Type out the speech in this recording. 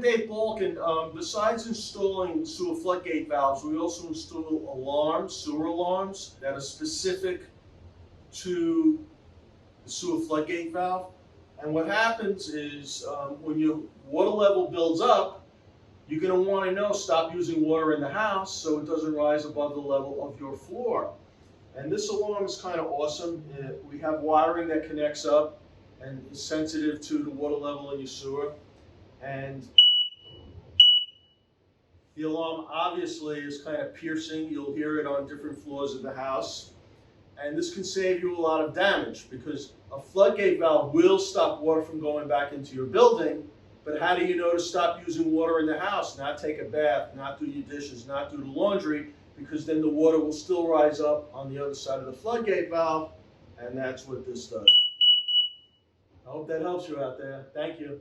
modern-day Balkan, besides installing sewer floodgate valves, we also install alarms, sewer alarms, that are specific to the sewer floodgate valve. And what happens is when your water level builds up, you're going to want to know, stop using water in the house so it doesn't rise above the level of your floor. And this alarm is kind of awesome. We have wiring that connects up and is sensitive to the water level in your sewer. And the alarm obviously is kind of piercing. You'll hear it on different floors of the house. And this can save you a lot of damage because a floodgate valve will stop water from going back into your building. But how do you know to stop using water in the house? Not take a bath, not do your dishes, not do the laundry, because then the water will still rise up on the other side of the floodgate valve, and that's what this does. I hope that helps you out there. Thank you.